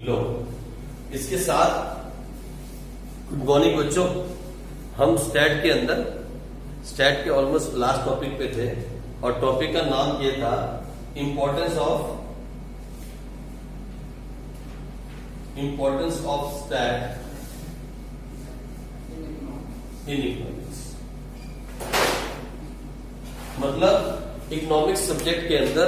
लो, इसके साथ good morning बच्चों। हम स्टैट के ऑलमोस्ट लास्ट टॉपिक पे थे और टॉपिक का नाम ये था importance of stat in economics. मतलब इकोनॉमिक्स सब्जेक्ट के अंदर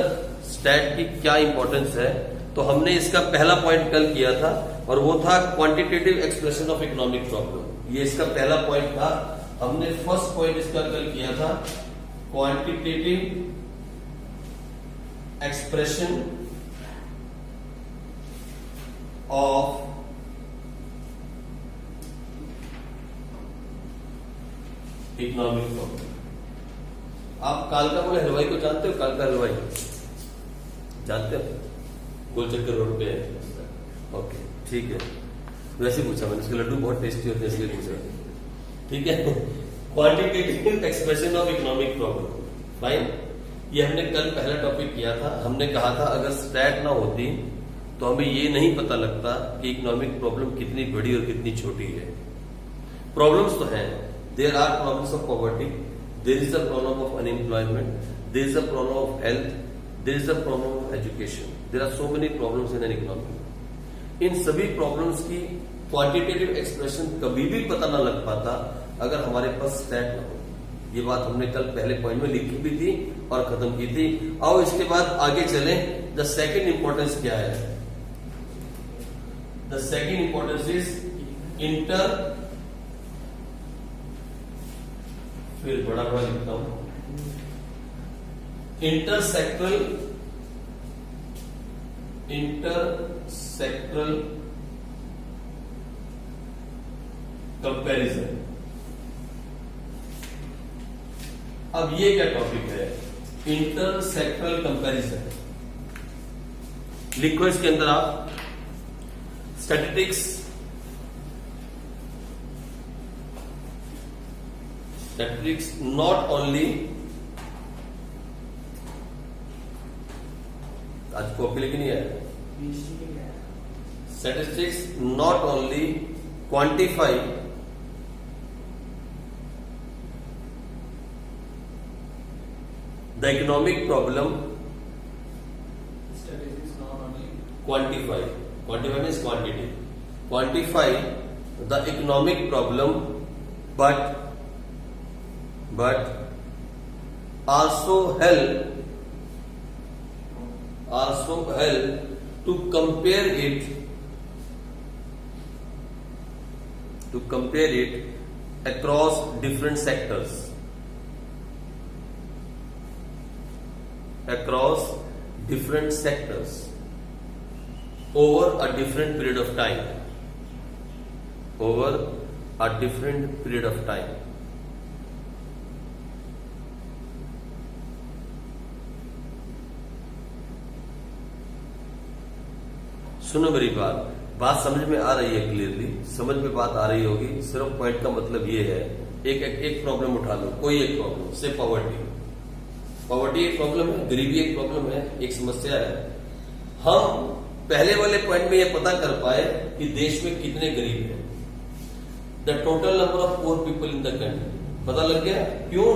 स्टैट की क्या इंपॉर्टेंस है। तो हमने इसका पहला पॉइंट कल किया था और वो था quantitative expression of economic problem. ये इसका पहला पॉइंट था। हमने फर्स्ट pॉइंट इसका कल किया था quantitative expression of economic problem. आप कालका बोले हलवाई को जानते हो? कालका हलवाई जानते हो? गोल चक्कर रोड पे है। ओके ठीक है, वैसे पूछा मैंने, इसके लड्डू बहुत टेस्टी होते हैं इसलिए पूछा। ठीक है, quantitative expression of economic problem. Fine, ये हमने कल पहला टॉपिक किया था। हमने कहा था अगर स्टैट ना होती तो हमें ये नहीं पता लगता कि इकोनॉमिक प्रॉब्लम कितनी बड़ी और कितनी छोटी है। प्रॉब्लम्स तो हैं, there are problems of poverty, there is a problem of unemployment, there is a problem of health, there is a problem of education, there are so many problems in an economy. इन सभी problems की quantitative expression कभी भी पता ना लग पाता अगर हमारे पास स्टैट ना हो। ये बात हमने कल पहले पॉइंट में लिखी भी थी और खत्म की थी। आओ इसके बाद आगे चलें। द सेकेंड इंपॉर्टेंस क्या है? द सेकेंड इंपॉर्टेंस इज फिर बड़ा लिखता हूं, इंटरसेक्टरल कंपैरिजन। अब ये क्या टॉपिक है? इंटरसेक्टरल कंपैरिजन। लिखो इसके अंदर आप स्टैटिस्टिक्स नॉट ओनली, आज कॉपी लेके नहीं आया। Statistics not only quantify the economic problem, statistics not only quantify means quantity, quantify the economic problem but also help to compare it across different sectors, over a different period of time. सुनो मेरी बात समझ में आ रही है? Clearly समझ में बात आ रही होगी। सिर्फ पॉइंट का मतलब ये है, एक प्रॉब्लम उठा लो, कोई एक प्रॉब्लम से पॉवर्टी एक प्रॉब्लम है, गरीबी एक प्रॉब्लम है, एक समस्या है। हम पहले वाले पॉइंट में ये पता कर पाए कि देश में कितने गरीब हैं, the total number of poor people in the country पता लग गया। क्यों?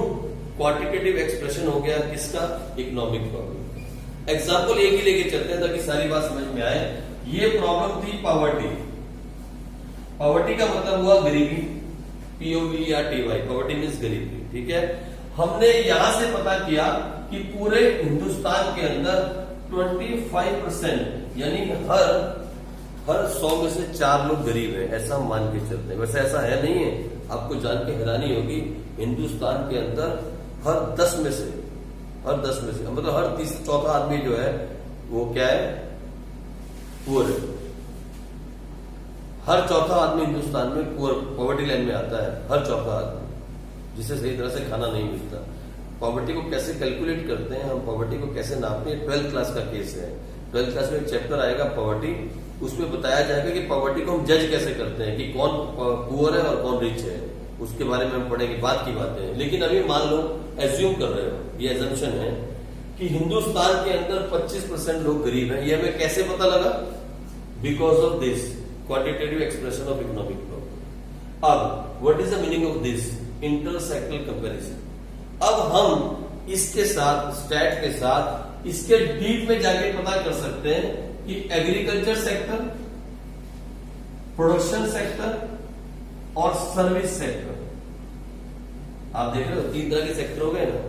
क्वांटिटेटिव एक्सप्रेशन हो गया किसका? Economic problem. एग्जाम्पल एक ही लेके चलते हैं ताकि सारी बात समझ में आए। ये प्रॉब्लम थी पॉवर्टी का मतलब हुआ गरीबी, POVERTY, पॉवर्टी मीन्स गरीबी। ठीक है, हमने यहां से पता किया कि पूरे हिंदुस्तान के अंदर 25% यानी हर 100 में से 4 लोग गरीब हैं, ऐसा हम मान के चलते हैं। वैसे ऐसा है नहीं है, आपको जान के हैरानी होगी। हिंदुस्तान के अंदर हर 10 में से मतलब हर चौथा आदमी जो है वो क्या है? पुअर है। हर चौथा आदमी हिंदुस्तान में पॉवर्टी लाइन में आता है, हर चौथा आदमी, जिसे सही तरह से खाना नहीं मिलता। पॉवर्टी को कैसे कैलकुलेट करते हैं, हम पॉवर्टी को कैसे नापते हैं? 12th क्लास का केस है। 12th क्लास में एक चैप्टर आएगा पॉवर्टी, उसमें बताया जाएगा कि पॉवर्टी को हम जज कैसे करते हैं कि कौन पुअर है और कौन रिच है। उसके बारे में हम पढ़ेंगे, बात की बातें हैं। लेकिन अभी मान लो, एज्यूम कर रहे हो, ये एजम्पशन है कि हिंदुस्तान के अंदर 25% लोग गरीब हैं। ये हमें कैसे पता लगा? Because of this quantitative expression of economic problem. अब what is the meaning of this intersectoral comparison. अब हम इसके साथ स्टैट के साथ इसके डीप में जाके पता कर सकते हैं कि एग्रीकल्चर सेक्टर, प्रोडक्शन सेक्टर और सर्विस सेक्टर, आप देख रहे हो 3 तरह के सेक्टर हो गए ना।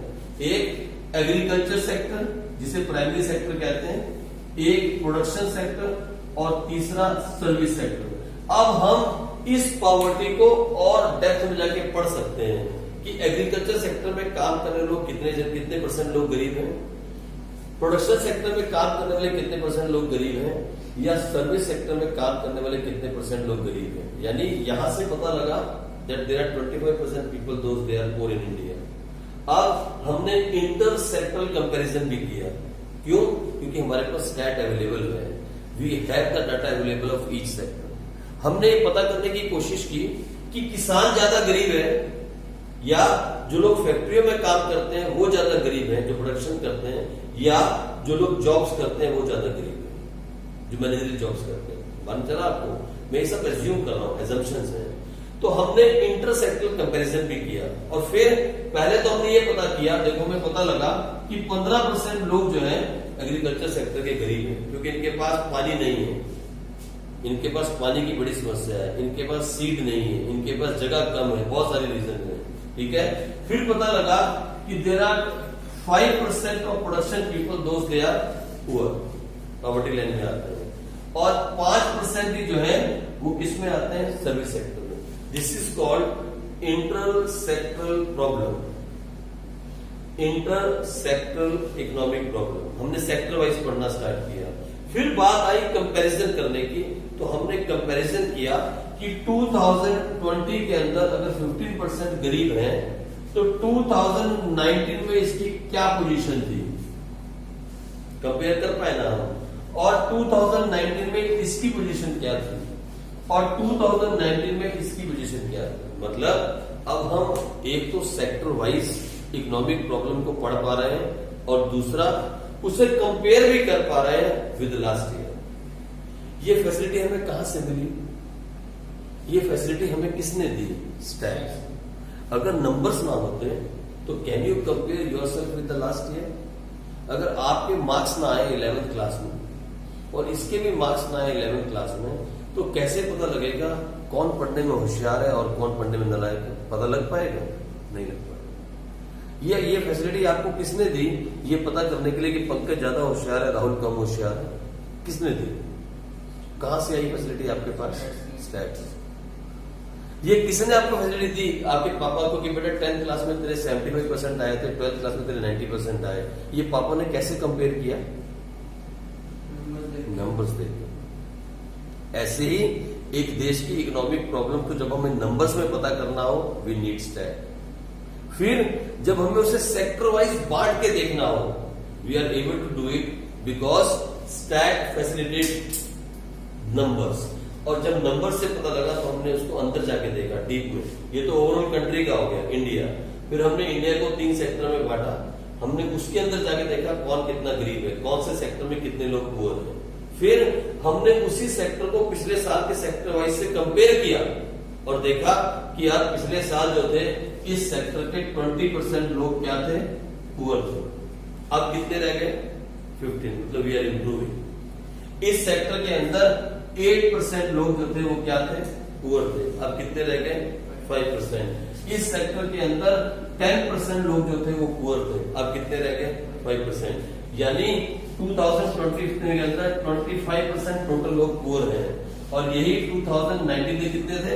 एक एग्रीकल्चर सेक्टर जिसे प्राइमरी सेक्टर कहते हैं, एक प्रोडक्शन सेक्टर और तीसरा सर्विस सेक्टर। अब हम इस पॉवर्टी को और डेप्थ में जाके पढ़ सकते हैं कि एग्रीकल्चर सेक्टर में काम करने लोग कितने परसेंट लोग गरीब हैं, प्रोडक्शन सेक्टर में काम करने वाले कितने परसेंट लोग गरीब हैं, या सर्विस सेक्टर में काम करने वाले कितने परसेंट लोग गरीब हैं। यानी यहां से पता लगा that there are 25% people those they are poor in India। अब हमने इंटर सेक्टरल कंपैरिजन भी किया। क्यों? क्योंकि हमारे पास स्टैट अवेलेबल है, we have the data available of each sector. हमने ये पता करने की कोशिश की कि किसान ज्यादा गरीब है या जो लोग फैक्ट्रियों में काम करते हैं वो ज्यादा गरीब है, जो प्रोडक्शन करते हैं, या जो लोग जॉब्स करते हैं वो ज्यादा गरीब है, जो मैनेजरियल जॉब्स करते हैं। मान चला आपको, मैं ये सब एज्यूम कर रहा हूं, एजम्पशंस हैं। तो हमने इंटरसेक्टरल कंपैरिजन भी किया और फिर पहले तो हमने ये पता किया, देखो हमें पता लगा कि 15% लोग जो है एग्रीकल्चर सेक्टर के गरीब हैं, क्योंकि इनके पास पानी नहीं है, इनके पास पानी की बड़ी समस्या है, इनके पास सीड नहीं है, इनके पास जगह कम है, बहुत सारे रीजन है। ठीक है, फिर पता लगा कि there are 5% of production people दोस्त they are poor, poverty line में आते हैं, और 5% ही जो है वो किसमें आते हैं, सर्विस सेक्टर में। This is called inter sectoral problem, inter sectoral economic problem. हमने सेक्टर वाइज पढ़ना स्टार्ट किया। फिर बात आई कंपैरिजन करने की, तो हमने कंपैरिजन किया कि 2020 के अंदर अगर 15% गरीब हैं तो 2019 में इसकी क्या पोजीशन थी, कंपेयर कर पाए ना हम, और 2019 में इसकी पोजीशन क्या थी और 2019 में इसकी पोजीशन क्या थी। मतलब अब हम एक तो सेक्टर वाइज इकोनॉमिक प्रॉब्लम को पढ़ पा रहे हैं और दूसरा उसे कंपेयर भी कर पा रहे हैं विद लास्ट ईयर। ये फैसिलिटी हमें कहां से मिली, ये फैसिलिटी हमें किसने दी, स्टैट। अगर नंबर्स ना होते तो can you compare yourself with the last year. अगर आपके मार्क्स ना आए 11th क्लास में और इसके भी मार्क्स ना आए 11th क्लास में, तो कैसे पता लगेगा कौन पढ़ने में होशियार है और कौन पढ़ने में नालायक है? पता लग पाएगा? नहीं लग पाएगा। ये फैसिलिटी आपको किसने दी, ये पता करने के लिए कि पंकज ज्यादा होशियार है, राहुल कम होशियार है, किसने दी? कहां से आई फैसिलिटी आपके पास? स्टैट्स। ये किसने आपको फैसिलिटी दी? आपके पापा को कि बेटा 10th क्लास में तेरे 75% आए थे, 12th क्लास में तेरे 90% आए। ये पापा ने कैसे कंपेयर किया? नंबर्स देख। ऐसे ही एक देश की इकोनॉमिक प्रॉब्लम को जब हमें नंबर्स में पता करना हो, वी नीड स्टैट। फिर जब हमें उसे सेक्टर वाइज बांट के देखना हो, we are able to do it because stat facilitate numbers. और जब नंबर से पता लगा तो हमने उसको अंदर जाके देखा डीप में। ये तो ओवरऑल कंट्री का हो गया, इंडिया। फिर हमने इंडिया को 3 सेक्टर में बांटा, हमने उसके अंदर जाके देखा कौन कितना गरीब है, कौन से सेक्टर में कितने लोग पुअर हैं। फिर हमने उसी सेक्टर को पिछले साल के सेक्टर वाइज से कंपेयर किया और देखा कि यार पिछले साल जो थे इस सेक्टर के 20% लोग क्या थे, पुअर थे। अब कितने रह गए? 15। मतलब वी आर इंप्रूविंग। इस सेक्टर के अंदर 8% लोग जो थे वो क्या थे, पुअर थे। अब कितने रह गए? 5%। इस सेक्टर के अंदर 10% लोग जो थे वो पुअर थे। अब कितने रह गए? 5%। यानी 2020 के अंदर 25% टोटल लोग पुअर हैं और यही 2019 में कितने थे?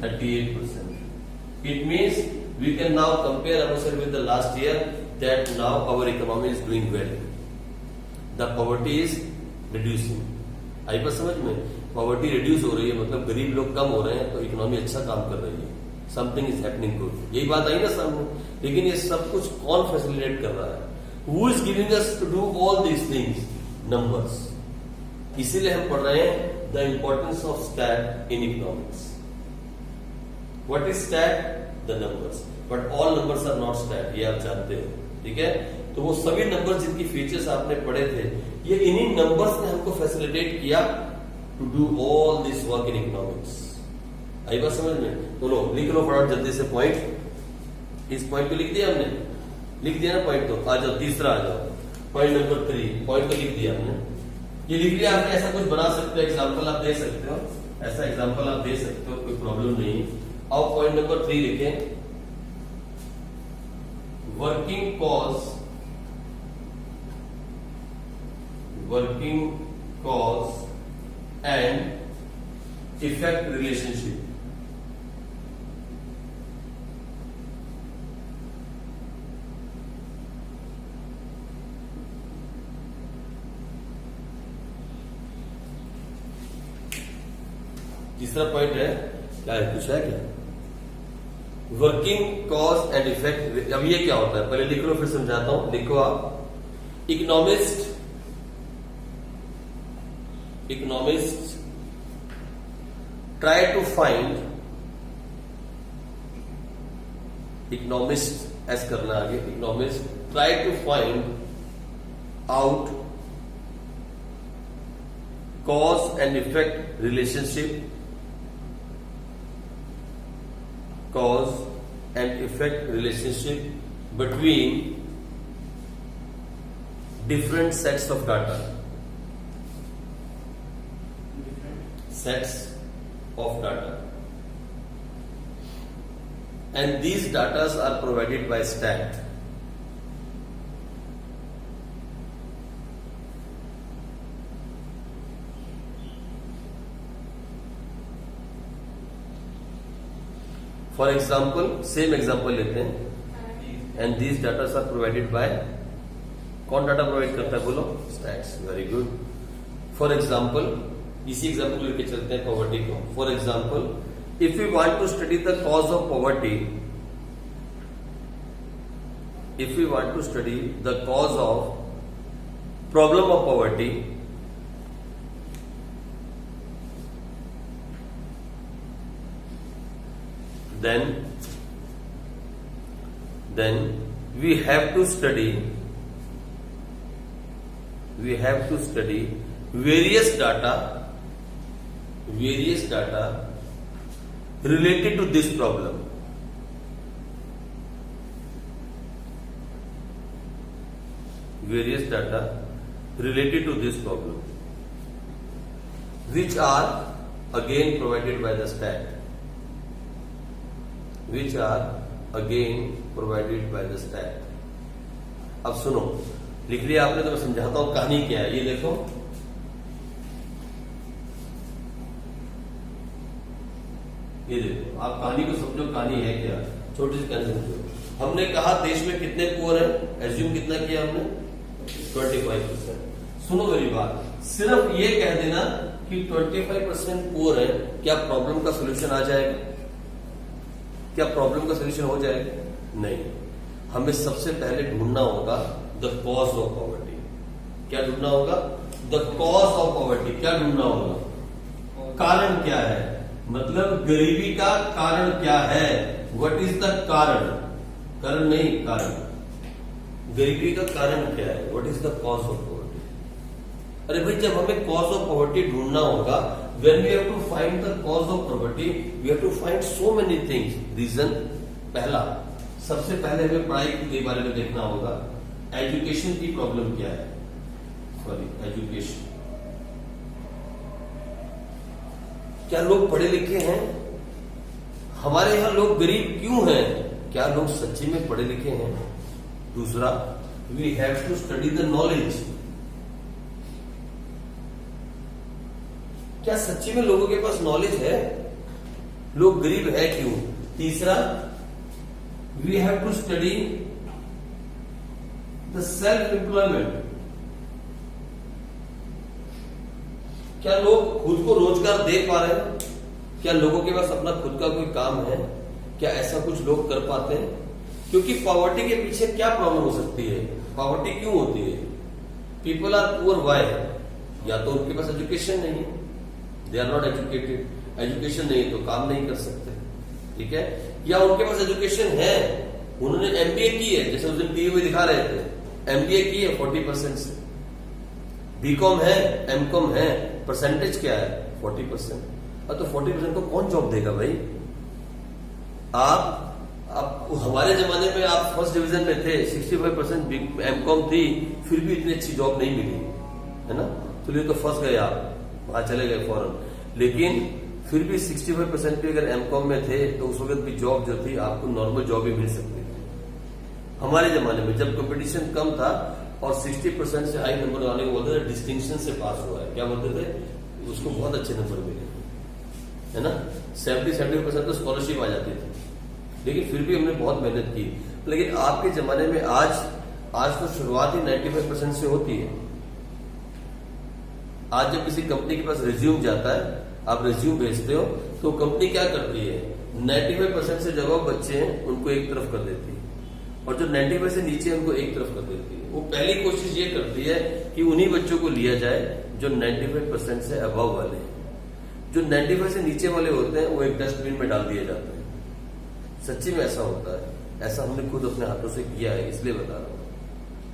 38%। It means we can now compare ourselves with the last year that now our economy is doing well, the poverty is reducing. आई बात समझ में? पॉवर्टी रिड्यूस हो रही है, मतलब गरीब लोग कम हो रहे हैं, तो इकोनॉमी अच्छा काम कर रही है, समथिंग इज हैपनिंग गुड। यही बात आई ना सामने। लेकिन ये सब कुछ कौन फैसिलिटेट कर रहा है? Who is giving us to do all these things? Numbers. इसीलिए हम पढ़ रहे हैं the importance of stat in economics. What is stat? The numbers. But all numbers are not stat. ये आप जानते हो, ठीक है? तो वो सभी नंबर जिनकी फीचर्स आपने पढ़े थे, ये इन्हीं नंबर्स ने हमको फैसिलिटेट किया to do all this work in economics. आई बात समझ में? तो लो लिख लो फटाफट जल्दी से पॉइंट। इस पॉइंट को लिख दिया हमने, लिख दिया ना पॉइंट। तो आ जाओ तीसरा, आ जाओ पॉइंट नंबर 3। पॉइंट तो लिख दिया हमने, ये लिख लिया आपने। ऐसा कुछ बना सकते हो, एग्जाम्पल आप दे सकते हो, ऐसा एग्जाम्पल आप दे सकते हो, कोई प्रॉब्लम नहीं। अब पॉइंट नंबर 3 लिखें, working cause and effect relationship. तीसरा पॉइंट है, क्या है, कुछ है क्या? Working cause and effect. अब ये क्या होता है पहले लिख लो, फिर समझाता हूं। लिखो आप, economist try to find, economist ऐसे करना आगे, economist try to find out cause and effect relationship, cause and effect relationship between different sets of data, sets of data, and these data are provided by stat. For example, same example लेते हैं, and these data are provided by, कौन data provide करता है बोलो? Stats. Very good. For example, इसी example लेके चलते हैं पॉवर्टी को। For example, if you want to study the cause of poverty, if you want to study the cause of problem of poverty, then we have to study various data related to this problem. Various data related to this problem, which are again provided by the stat. Which are again provided by the stat. अब सुनो, लिख लिया आपने तो मैं समझाता हूं कहानी क्या है। ये देखो, ये देखो, आप कहानी को समझो, कहानी है क्या, छोटी सी कहानी समझो। हमने कहा देश में कितने पुअर हैं, एज्यूम कितना किया हमने, 25%। सुनो मेरी बात, सिर्फ ये कह देना कि 25% पुअर है, क्या प्रॉब्लम का सोल्यूशन आ जाएगा? क्या प्रॉब्लम का सोल्यूशन हो जाएगा? नहीं। हमें सबसे पहले ढूंढना होगा द कॉज ऑफ पॉवर्टी। क्या ढूंढना होगा? The cause of poverty. क्या ढूंढना होगा? कारण क्या है, मतलब गरीबी का कारण क्या है? व्हाट इज द कारण? कारण नहीं, कारण। गरीबी का कारण क्या है? What is the cause of poverty? अरे भाई, जब हमें कॉज ऑफ पॉवर्टी ढूंढना होगा, when we have to find the cause of poverty, we have to find so many things. Reason पहला, सबसे पहले हमें पढ़ाई के बारे में देखना होगा। एजुकेशन की प्रॉब्लम क्या है? Sorry, education. क्या लोग पढ़े लिखे हैं? हमारे यहां लोग गरीब क्यों हैं? क्या लोग सच्ची में पढ़े लिखे हैं? दूसरा, we have to study the knowledge. क्या सच्ची में लोगों के पास नॉलेज है? लोग गरीब है क्यों? तीसरा, we have to study the self employment. क्या लोग खुद को रोजगार दे पा रहे हैं? क्या लोगों के पास अपना खुद का कोई काम है? क्या ऐसा कुछ लोग कर पाते हैं? क्योंकि पॉवर्टी के पीछे क्या प्रॉब्लम हो सकती है? पॉवर्टी क्यों होती है? People are poor why? या तो उनके पास एजुकेशन नहीं है, they are not educated. Education नहीं है तो काम नहीं कर सकते, ठीक है? या उनके पास एजुकेशन है, उन्होंने एमबीए की है, जैसे उस दिन टीवी में दिखा रहे थे, एमबीए की है 40% से, बीकॉम है, एमकॉम है, परसेंटेज क्या है? 40%। तो 40% को कौन जॉब देगा भाई? आप हमारे जमाने में आप फर्स्ट डिवीजन में थे, 65% एमकॉम थी, फिर भी इतनी अच्छी जॉब नहीं मिली, है ना? तो ये तो फंस गए, आप वहां चले गए फौरन। लेकिन फिर भी 65% भी अगर एमकॉम में थे तो उस वक्त भी जॉब जो थी आपको नॉर्मल जॉब ही मिल सकती थी हमारे जमाने में, जब कंपटीशन कम था। और 60% से हाई नंबर वाले को बोलते थे डिस्टिंक्शन से पास हुआ है, क्या बोलते थे? उसको बहुत अच्छे नंबर मिले, है ना? 70-70% तो स्कॉलरशिप आ जाती थी। लेकिन फिर भी हमने बहुत मेहनत की। लेकिन आपके जमाने में आज तो शुरुआत ही 95% से होती है। आज जब किसी कंपनी के पास रिज्यूम जाता है, आप रिज्यूम भेजते हो, तो कंपनी क्या करती है? 95% से जब बच्चे हैं उनको एक तरफ कर देती है, और जो 95 से नीचे उनको एक तरफ कर देती है। वो पहली कोशिश ये करती है कि उन्हीं बच्चों को लिया जाए जो 95% से अबव वाले हैं। जो 95 से नीचे वाले होते हैं वो एक डस्टबिन में डाल दिए जाते हैं। सच्ची में ऐसा होता है, ऐसा हमने खुद अपने हाथों से किया है, इसलिए बता रहा हूं।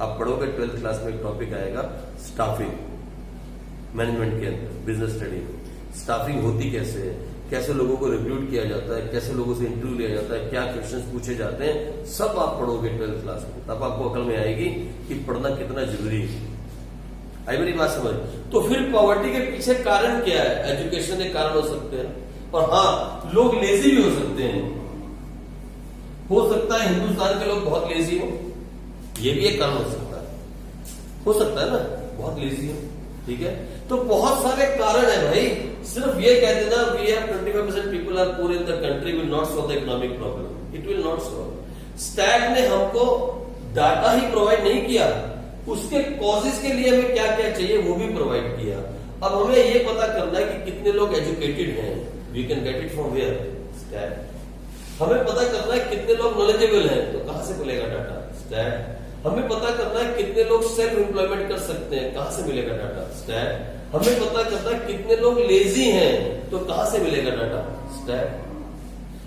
आप पढ़ोगे 12th क्लास में एक टॉपिक आएगा स्टाफिंग, मैनेजमेंट के अंदर, बिजनेस स्टडी में। स्टाफिंग होती कैसे है, कैसे लोगों को रिक्रूट किया जाता है, कैसे लोगों से इंटरव्यू लिया जाता है, क्या क्वेश्चंस पूछे जाते हैं, सब आप पढ़ोगे 12th क्लास में। तब आपको अकल में आएगी कि पढ़ना कितना जरूरी है। आई मेरी बात समझ? तो फिर पॉवर्टी के पीछे कारण क्या है? एजुकेशन एक कारण हो सकते हैं, और हाँ, लोग लेजी भी हो सकते हैं। हो सकता है हिंदुस्तान के लोग बहुत लेजी हो, ये भी एक कारण हो सकता है ना, बहुत लेजी हो, ठीक है? तो बहुत सारे कारण है भाई। सिर्फ ये कह देना we have 25% people are poor in the country will not solve the economic problem, it will not solve. Stat ने हमको डाटा ही प्रोवाइड नहीं किया, उसके कॉजेज के लिए हमें क्या क्या चाहिए वो भी प्रोवाइड किया। अब हमें ये पता करना है कि कितने लोग एजुकेटेड हैं, we can get it from where? Stat. हमें पता करना है कितने लोग नॉलेजेबल हैं, तो कहां से मिलेगा डाटा? स्टैट। हमें पता करना है कितने लोग सेल्फ एम्प्लॉयमेंट कर सकते हैं, कहां से मिलेगा डाटा? स्टैट। हमें पता करना है कितने लोग लेजी हैं, तो कहां से मिलेगा डाटा? स्टैट।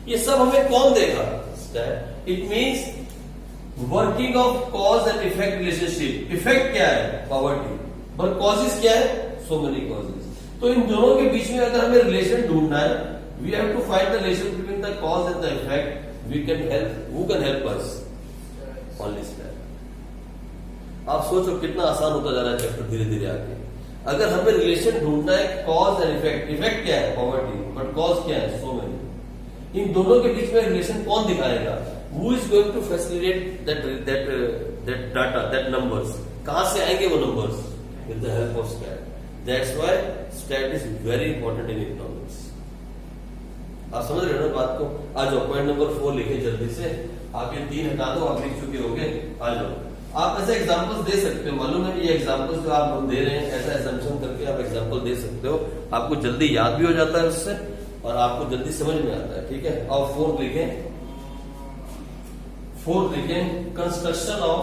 ये सब हमें कौन देगा? Stat. It means working of cause and effect relationship. Effect क्या है? पॉवर्टी। पर कॉजेज क्या है? So many causes. तो इन दोनों के बीच में अगर हमें रिलेशन ढूंढना है, we have to find the relation between the cause and the effect. We can help, who can help us? Only stat. आप सोचो कितना आसान होता जा रहा है चैप्टर धीरे धीरे आगे। अगर हमें रिलेशन ढूंढना है कॉज एंड इफेक्ट, इफेक्ट क्या है? पॉवर्टी, बट कॉज क्या है? So many. इन दोनों के बीच में रिलेशन कौन दिखाएगा? Who is going to facilitate that data, that numbers? कहां से आएंगे वो numbers? With the help of stat. That's why stat is very important in economics. आप समझ रहे हो ना बात को? आ जाओ, पॉइंट नंबर 4 लिखे जल्दी से। आप ये 3 हटा दो, आप लिख चुके होंगे। आ जाओ, आप ऐसे एग्जाम्पल्स दे सकते हो। मालूम है ये एग्जाम्पल्स जो आप दे रहे हैं, ऐसा एजम्पशन करके आप एग्जाम्पल दे सकते हो। आपको जल्दी याद भी हो जाता है उससे, और आपको जल्दी समझ में आता है, ठीक है? और 4 लिखें। 4 लिखें, कंस्ट्रक्शन ऑफ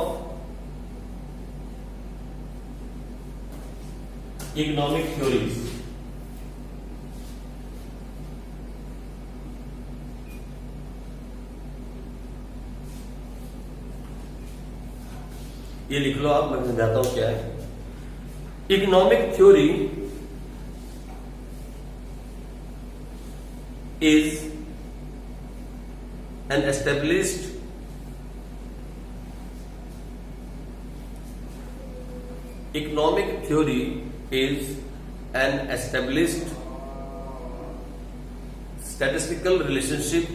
इकोनॉमिक थ्योरीज। ये लिख लो आप, मैं समझाता हूं क्या है। Economic theory is an established economic theory is an established statistical relationship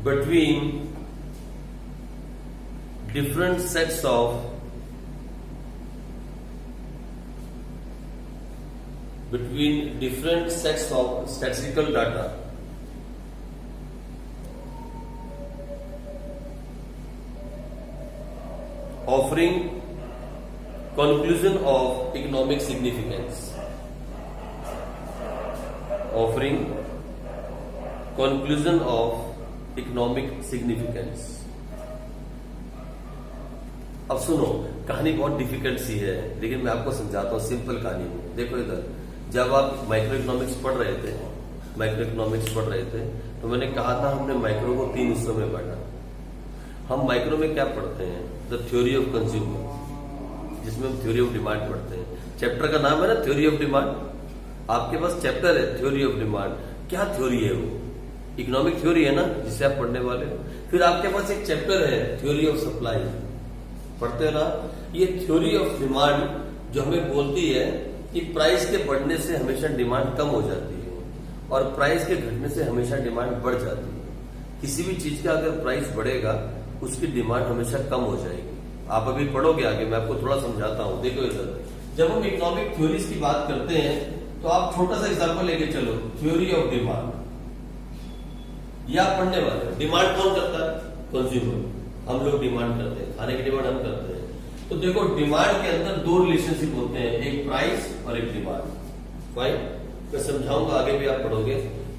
between different sets of statistical data offering conclusion of economic significance. Offering conclusion of economic significance. अब सुनो, कहानी बहुत डिफिकल्ट सी है, लेकिन मैं आपको समझाता हूँ सिंपल कहानी में। देखो इधर, जब आप माइक्रो इकोनॉमिक्स पढ़ रहे थे, तो मैंने कहा था हमने माइक्रो को 3 हिस्सों में बांटा। हम माइक्रो में क्या पढ़ते हैं? द थ्योरी ऑफ कंज्यूमर, जिसमें हम थ्योरी ऑफ डिमांड पढ़ते हैं। चैप्टर का नाम है ना थ्योरी ऑफ डिमांड। आपके पास चैप्टर है थ्योरी ऑफ डिमांड। क्या थ्योरी है वो? इकोनॉमिक थ्योरी है ना, जिसे आप पढ़ने वाले हो। फिर आपके पास एक चैप्टर है थ्योरी ऑफ सप्लाई, पढ़ते हो ना। ये थ्योरी ऑफ डिमांड जो हमें बोलती है कि प्राइस के बढ़ने से हमेशा डिमांड कम हो जाती है और प्राइस के घटने से हमेशा डिमांड बढ़ जाती है। किसी भी चीज का अगर प्राइस बढ़ेगा उसकी डिमांड हमेशा कम हो जाएगी। आप अभी पढ़ोगे आगे, मैं आपको थोड़ा समझाता हूं। देखो इधर, जब हम इकोनॉमिक थ्योरीज की बात करते हैं तो आप छोटा सा एग्जांपल लेके चलो, थ्योरी ऑफ डिमांड। ये आप पढ़ने वाले हो। डिमांड कौन करता है? कंज्यूमर। हम लोग डिमांड करते हैं, खाने की डिमांड हम करते हैं। तो देखो डिमांड के अंदर दो रिलेशनशिप होते हैं, एक प्राइस और एक डिमांड। फाइन, मैं समझाऊंगा, आगे भी आप पढ़ोगे।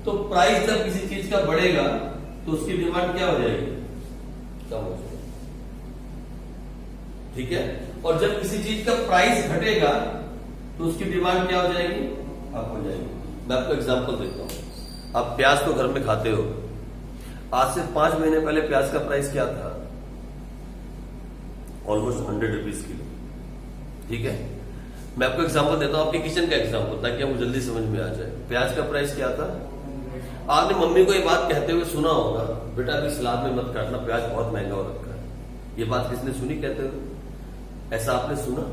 तो प्राइस जब किसी चीज का बढ़ेगा तो उसकी डिमांड क्या हो जाएगी? कम हो जाएगी, ठीक है। और जब किसी चीज का प्राइस घटेगा तो उसकी डिमांड क्या हो जाएगी? अप हो जाएगी। मैं आपको एग्जांपल देता हूं। आप प्याज तो घर में खाते हो। आज से 5 महीने पहले प्याज का प्राइस क्या था? ऑलमोस्ट 100 रुपीज किलो, ठीक है। मैं आपको एग्जांपल देता हूं, आपके किचन का एग्जांपल, ताकि आपको जल्दी समझ में आ जाए। प्याज का प्राइस क्या था? आपने मम्मी को ये बात कहते हुए सुना होगा, बेटा अभी सलाद में मत काटना, प्याज बहुत महंगा हो रखा है। ये बात किसने सुनी कहते हुए? ऐसा आपने सुना?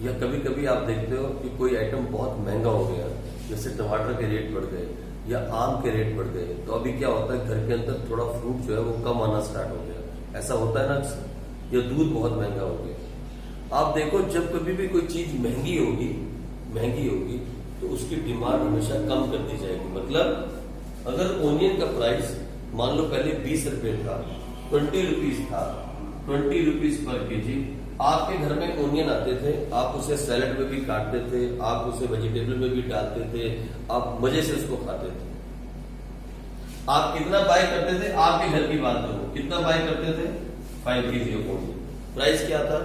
या कभी कभी आप देखते हो कि कोई आइटम बहुत महंगा हो गया, जैसे टमाटर के रेट बढ़ गए या आम के रेट बढ़ गए, तो अभी क्या होता है, घर के अंदर थोड़ा फ्रूट जो है वो कम आना स्टार्ट हो गया। ऐसा होता है ना अक्सर। या दूध बहुत महंगा हो गया। आप देखो जब कभी भी कोई चीज महंगी होगी तो उसकी डिमांड हमेशा कम कर दी जाएगी। मतलब अगर ओनियन का प्राइस मान लो पहले 20 रुपए था, 20 रुपीज था, 20 रुपीज पर केजी। आपके घर में ओनियन आते थे, आप उसे सैलेड में भी काटते थे, आप उसे वेजिटेबल में भी डालते थे, आप मजे से उसको खाते थे। आप कितना बाय करते थे? आपके घर की बात करो, कितना बाय करते थे? 5 केजी ऑफ ओनियन। प्राइस क्या था?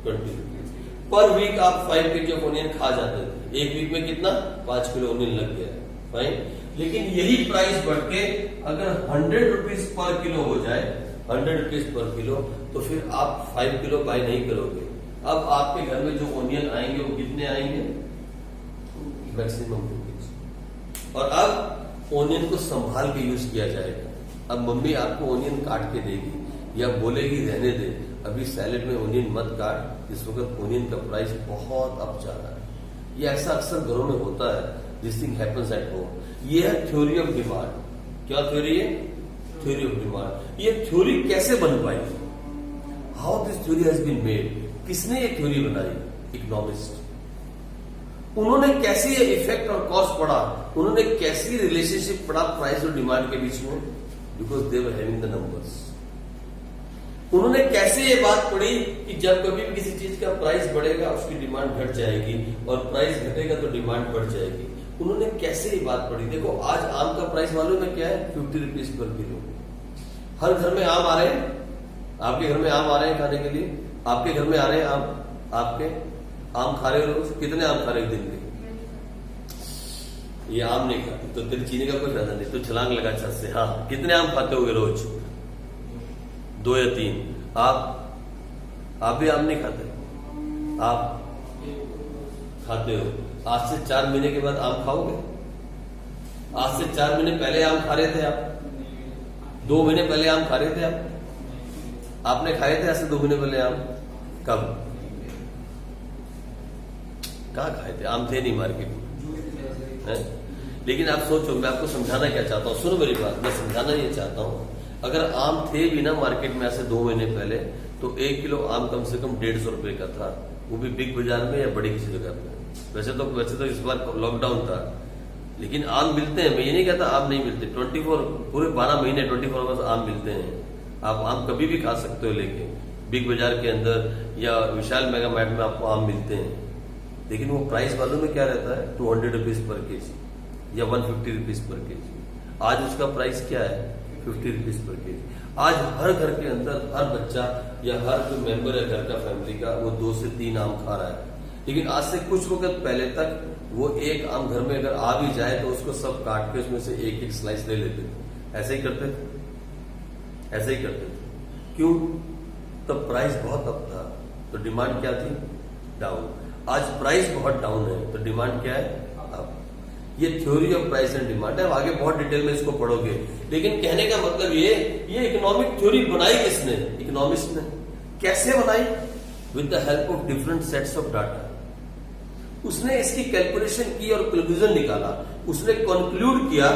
20 रुपीज पर वीक। आप 5 केजी ऑफ ओनियन खा जाते थे। एक वीक में कितना? 5 किलो ओनियन लग गया, फाइन। लेकिन यही प्राइस बढ़ के अगर 100 रुपीज पर किलो हो जाए, 100 रुपीज पर किलो, तो फिर आप 5 किलो बाय नहीं करोगे। अब आपके घर में जो ओनियन आएंगे वो कितने आएंगे? Maximum 2 KG. और अब ओनियन को संभाल के यूज किया जाएगा। अब मम्मी आपको ओनियन काट के देगी या बोलेगी रहने दे, अभी सैलेड में ओनियन मत काट, इस वक्त ओनियन का प्राइस बहुत अप जा रहा है। ये ऐसा अक्सर घरों में होता है। This thing happens at home. ये है थ्योरी ऑफ डिमांड। क्या थ्योरी है? Theory of demand. ये थ्योरी कैसे बन पाई? How this theory has been made? किसने ये थ्योरी बनाई? इकोनॉमिस्ट। उन्होंने कैसे ये इफेक्ट और कॉस्ट पढ़ा? उन्होंने कैसी रिलेशनशिप पढ़ा प्राइस और डिमांड के बीच में? Because they were having the numbers. उन्होंने कैसे ये बात पढ़ी कि जब कभी भी किसी चीज का प्राइस बढ़ेगा उसकी डिमांड घट जाएगी और प्राइस घटेगा तो डिमांड बढ़ जाएगी। उन्होंने कैसे ये बात पढ़ी? देखो आज आम का प्राइस मालूम है क्या है? 50 रुपीज पर किलो। हर घर में आम आ रहे हैं। आपके घर में आम आ रहे हैं खाने के लिए? आपके घर में आ रहे हैं आम? आपके आम खा रहे हो रोज? कितने आम खा रहे हो दिन के? ये आम नहीं खाते तो तेरे चीनी का कोई फायदा नहीं, तो छलांग लगा छत से। हाँ, कितने आम खाते होगे रोज? 2 या 3। आप भी आम नहीं खाते? आप खाते हो। आज से 4 महीने के बाद आम खाओगे? आज से 4 महीने पहले आम खा रहे थे आप? 2 महीने पहले आम खा रहे थे आप? आपने खाए थे आज से 2 महीने पहले आम? कब? कहाँ खाए थे? आम थे नहीं मार्केट में। लेकिन आप सोचो, मैं आपको समझाना क्या चाहता हूँ, सुनो मेरी बात। मैं समझाना ये चाहता हूँ, अगर आम थे भी ना मार्केट में ऐसे 2 महीने पहले, तो 1 किलो आम कम से कम 150 रुपए का था, वो भी बिग बाजार में या बड़ी किसी जगह पे। वैसे तो इस बार लॉकडाउन था, लेकिन आम मिलते हैं। मैं ये नहीं कहता आम नहीं मिलते। 24 पूरे 12 महीने 24 आवर्स आम मिलते हैं। आप आम कभी भी खा सकते हो लेके, बिग बाजार के अंदर या विशाल मेगा मार्ट में आपको आम मिलते हैं। लेकिन वो प्राइस मालूम में क्या रहता है? 200 रुपीज पर केजी या 150 रुपीज पर केजी। आज उसका प्राइस क्या है? 50 रुपीज पर केजी। आज हर घर के अंदर हर बच्चा या हर जो मेंबर है घर का फैमिली का, वो 2 से 3 आम खा रहा है। लेकिन आज से कुछ वक्त पहले तक वो एक आम घर में अगर आ भी जाए तो उसको सब काट के उसमें से एक एक स्लाइस ले लेते थे। ऐसे ही करते थे, ऐसे ही करते थे। क्यों? तब प्राइस बहुत अप था। तो डिमांड क्या थी? डाउन। आज प्राइस बहुत डाउन है तो डिमांड क्या है? अप। ये theory of price and demand है, आगे बहुत डिटेल में इसको पढ़ोगे। लेकिन कहने का मतलब ये इकोनॉमिक थ्योरी बनाई किसने? इकोनॉमिस्ट ने। कैसे बनाई? With the help of different sets of data. उसने इसकी कैलकुलेशन की और कंक्लूजन निकाला। उसने कंक्लूड किया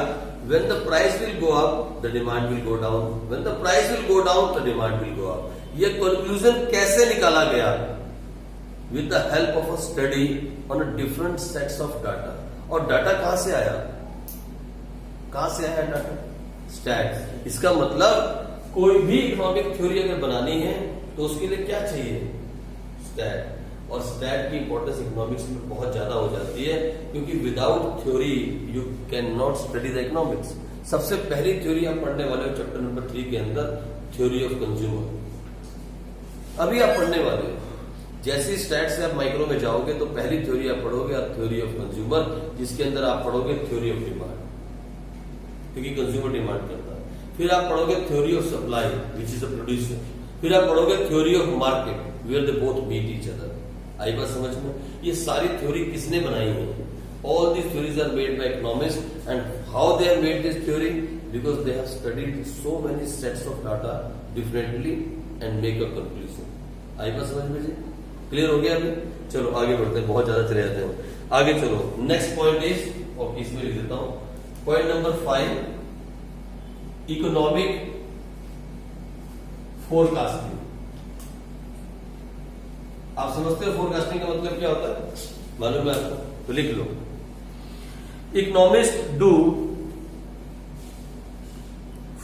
when the price will go up the demand will go down, when the price will go down the demand will go up. ये conclusion कैसे निकाला गया? with the help of a study on a different sets of data. और data कहां से आया? कहां से आया डाटा? स्टैट्स। इसका मतलब कोई भी इकोनॉमिक थ्योरी अगर बनानी है तो उसके लिए क्या चाहिए? स्टैट। और स्टैट की इंपॉर्टेंस इकोनॉमिक्स में बहुत ज्यादा हो जाती है, क्योंकि without theory you can not study the economics. सबसे पहली थ्योरी आप पढ़ने वाले हो चैप्टर नंबर 3 के अंदर, थ्योरी ऑफ कंज्यूमर। अभी आप पढ़ने वाले हो। जैसे स्टैट से आप माइक्रो में जाओगे तो पहली थ्योरी आप पढ़ोगे आप थ्योरी ऑफ कंज्यूमर, जिसके अंदर आप पढ़ोगे थ्योरी ऑफ डिमांड, क्योंकि कंज्यूमर डिमांड करता है। फिर आप पढ़ोगे theory of supply which is a producer. फिर आप पढ़ोगे theory of market where they both meet each other. आई बात समझ में? ये सारी थ्योरी किसने बनाई है? All this theories are made by economist. And how they have made this theory? Because they have studied so many sets of data differently and make a conclusion. आई बात समझ में जी? क्लियर हो गया अभी? चलो आगे बढ़ते हैं, बहुत ज्यादा चले जाते हैं। आगे चलो, नेक्स्ट पॉइंट इज, और इसमें लिख देता हूं, पॉइंट नंबर 5, इकोनॉमिक फोरकास्टिंग। आप समझते हो फोरकास्टिंग का मतलब क्या होता है? मालूम है आपको? तो लिख लो, economist do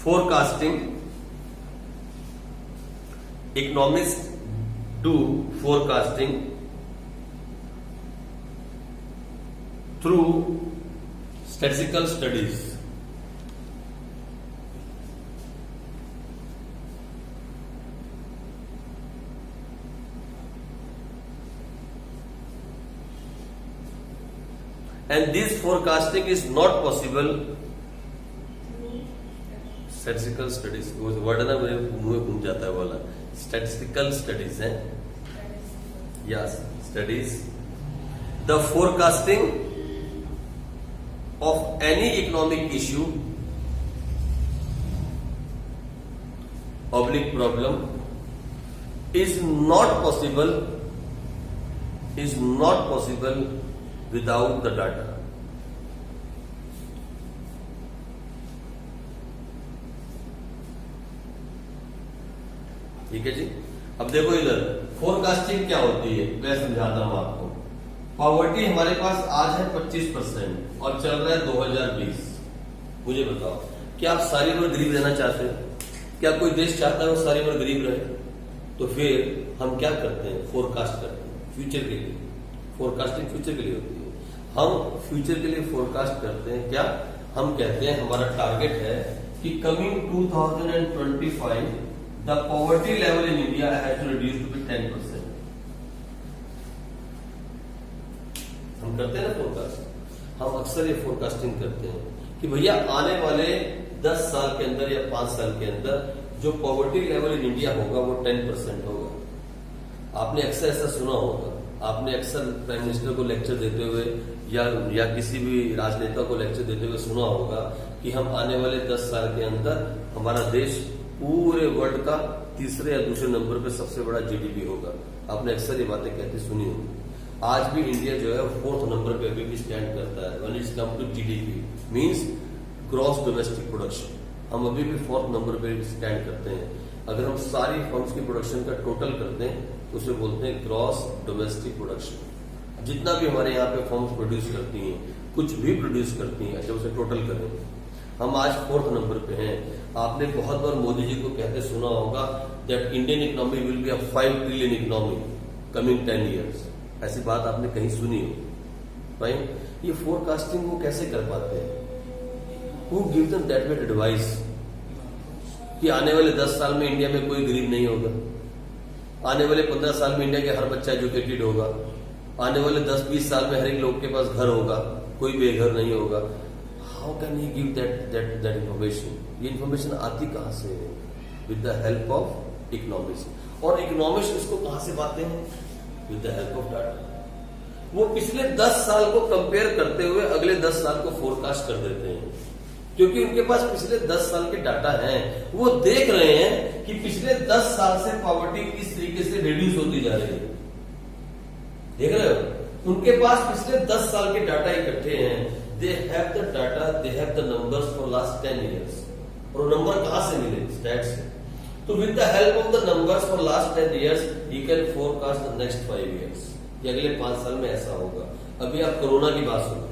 forecasting. Economist do forecasting through statistical studies. And this forecasting is not possible. Statistical studies, वो वर्ड ना मेरे मुंह में घूम जाता है वाला। स्टैटिस्टिकल स्टडीज है, yes, studies the forecasting of any economic issue oblique problem is not possible without the data. ठीक है जी। अब देखो इधर फोरकास्टिंग क्या होती है, मैं समझाता हूं आपको। पॉवर्टी हमारे पास आज है 25% और चल रहा है 2020। मुझे बताओ, क्या आप सारी उम्र गरीब रहना चाहते हो? क्या कोई देश चाहता है वो सारी उम्र गरीब रहे? तो फिर हम क्या करते हैं? फोरकास्ट करते हैं फ्यूचर के लिए। फोरकास्टिंग फ्यूचर के लिए होती है। हम फ्यूचर के लिए फोरकास्ट करते हैं। क्या हम कहते हैं? हमारा टारगेट है कि coming 2025 the poverty level in India has to reduce to be 10%. हम करते हैं ना फोरकास्ट। हम अक्सर ये फोरकास्टिंग करते हैं कि भैया आने वाले 10 साल के अंदर या 5 साल के अंदर जो पॉवर्टी लेवल इन इंडिया होगा वो 10% होगा। आपने अक्सर ऐसा सुना होगा, आपने अक्सर प्राइम मिनिस्टर को लेक्चर देते हुए या किसी भी राजनेता को लेक्चर देते हुए सुना होगा कि हम आने वाले 10 साल के अंदर हमारा देश पूरे वर्ल्ड का तीसरे या दूसरे नंबर पे सबसे बड़ा जीडीपी होगा। आपने अक्सर ये बातें कहते सुनी होगी। आज भी इंडिया जो है 4th नंबर पे अभी भी स्टैंड करता है। When it's come to GDP means gross domestic production, हम अभी भी 4th नंबर पे स्टैंड करते हैं। अगर हम सारी फर्म्स की प्रोडक्शन का टोटल करते हैं तो उसे बोलते हैं ग्रॉस डोमेस्टिक प्रोडक्शन। जितना भी हमारे यहाँ पे फर्म्स प्रोड्यूस करती हैं, कुछ भी प्रोड्यूस करती हैं, जब उसे टोटल करें, हम आज 4th नंबर पे हैं। आपने बहुत बार मोदी जी को कहते सुना होगा that Indian economy will be a 5 trillion economy coming 10 years। ऐसी बात आपने कहीं सुनी हो भाई? ये फोरकास्टिंग वो कैसे कर पाते हैं? Who give them that weight advice कि आने वाले 10 साल में इंडिया में कोई गरीब नहीं होगा, आने वाले 15 साल में इंडिया के हर बच्चा एजुकेटेड होगा, आने वाले 10-20 साल में हर एक लोग के पास घर होगा, कोई बेघर नहीं होगा। How can he give that information? ये इंफॉर्मेशन आती कहां से है? With the help of economics. और इकोनॉमिक्स इसको कहां से पाते हैं? With the help of data. वो पिछले 10 साल को कंपेयर करते हुए अगले 10 साल को फोरकास्ट कर देते हैं, क्योंकि उनके पास पिछले 10 साल के डाटा हैं। वो देख रहे हैं कि पिछले 10 साल से पॉवर्टी किस तरीके से रिड्यूस होती जा रही है। देख रहे हो? उनके पास पिछले 10 साल के डाटा इकट्ठे हैं। They have the data, they have the numbers for last 10 years. और नंबर कहां से मिले? स्टैट से। तो with the help of the numbers for last 10 years you can forecast the next 5 years, कि अगले 5 साल में ऐसा होगा। अभी आप कोरोना की बात सुनो,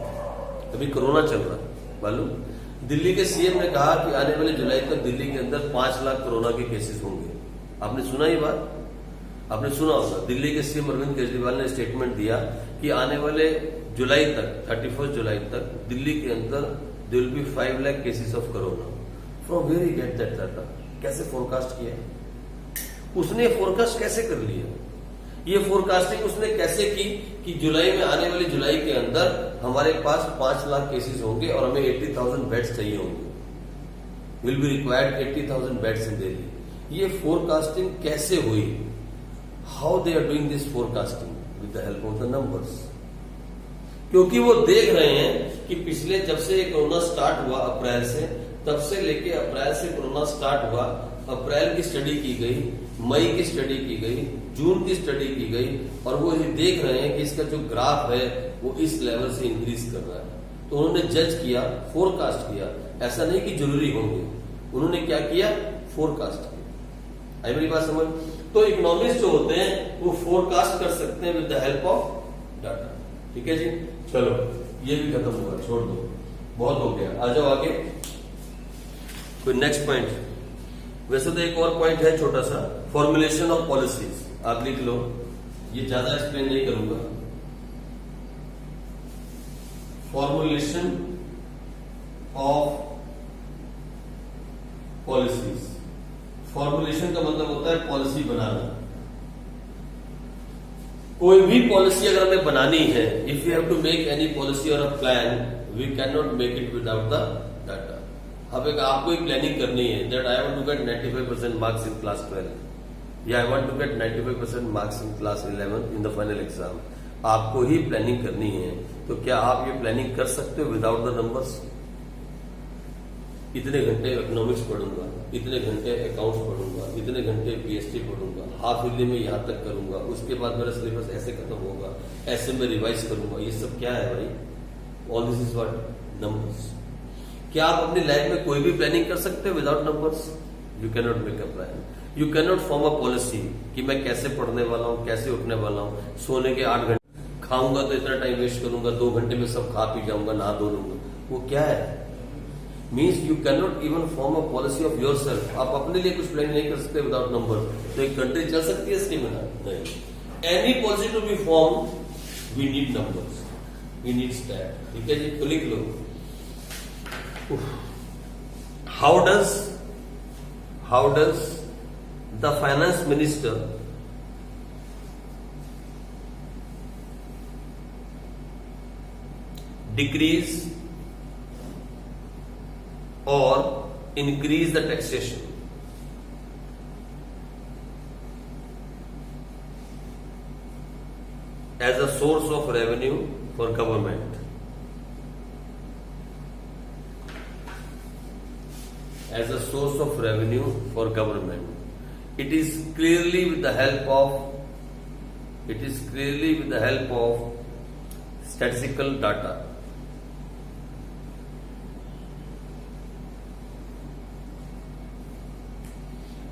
अभी कोरोना चल रहा है मालूम। दिल्ली के सीएम ने कहा कि आने वाले जुलाई तक दिल्ली के अंदर 5 लाख कोरोना के केसेस होंगे। आपने सुना ये बात? आपने सुना होगा। दिल्ली के सीएम अरविंद केजरीवाल ने स्टेटमेंट दिया कि आने वाले जुलाई तक, 31 जुलाई तक दिल्ली के अंदर there will be 5 lakh cases of corona. From where he get that data? कैसे फोरकास्ट किया? उसने फोरकास्ट कैसे कर लिया? ये फोरकास्टिंग उसने कैसे की कि जुलाई में, आने वाली जुलाई के अंदर हमारे पास 5 लाख केसेस होंगे और हमें 80,000 बेड्स चाहिए होंगे। Will be required 80,000 beds in Delhi. ये फोरकास्टिंग कैसे हुई? How they are doing this forecasting? With the help of the numbers. क्योंकि वो देख रहे हैं कि पिछले, जब से कोरोना स्टार्ट हुआ अप्रैल से, तब से लेके अप्रैल से कोरोना स्टार्ट हुआ, अप्रैल की स्टडी की गई, मई की स्टडी की गई, जून की स्टडी की गई, और वो ये देख रहे हैं कि इसका जो ग्राफ है वो इस लेवल से इंक्रीज कर रहा है। तो उन्होंने जज किया, फोरकास्ट किया। ऐसा नहीं कि जरूरी होंगे, उन्होंने क्या किया? फोरकास्ट किया। आई मेरी बात समझ? तो इकोनॉमिस्ट जो होते हैं वो फोरकास्ट कर सकते हैं with the help of data. ठीक है जी, चलो ये भी खत्म हुआ, छोड़ दो, बहुत हो गया। आ जाओ आगे, कोई नेक्स्ट पॉइंट? वैसे तो एक और पॉइंट है छोटा सा, फॉर्मुलेशन ऑफ पॉलिसीज। आप लिख लो, ये ज्यादा एक्सप्लेन नहीं करूंगा। Formulation of policies. फॉर्मुलेशन का मतलब होता है पॉलिसी बनाना। कोई भी पॉलिसी अगर हमें बनानी है, if you have to make any policy or a plan, we can not make it without the data. अब एक आपको एक प्लानिंग करनी है, that I want to get 95% marks in class 12 या I want to get 95% marks in class 11 in the final exam. आपको ही planning करनी है, तो क्या आप ये प्लानिंग कर सकते हो विदाउट द नंबर्स? इतने घंटे इकोनॉमिक्स पढ़ूंगा, इतने घंटे अकाउंट्स पढ़ूंगा, इतने घंटे बीएसटी पढ़ूंगा, हाफ ईयरली में यहां तक करूंगा, उसके बाद मेरा सिलेबस ऐसे खत्म होगा, ऐसे में रिवाइज करूंगा। ये सब क्या है भाई? All this is what? Numbers. क्या आप अपनी लाइफ में कोई भी प्लानिंग कर सकते हो without numbers? You can not make a plan, you can not form a policy कि मैं कैसे पढ़ने वाला हूं, कैसे उठने वाला हूं, सोने के 8 घंटे, खाऊंगा तो इतना टाइम वेस्ट करूंगा, 2 घंटे में सब खा पी जाऊंगा, नहा धो लूंगा। वो क्या है? Means you can not even form a policy of your self. आप अपने लिए कुछ प्लान नहीं कर सकते विदाउट नंबर। तो एक कंट्री चल सकती है इसके बिना? नहीं। Any policy to be form we need numbers, we need stat. ठीक है जी, तो लिख लो। How does the finance minister decrease or increase the taxation? As a source of revenue for government. As a source of revenue for government. It is clearly with the help of statistical data.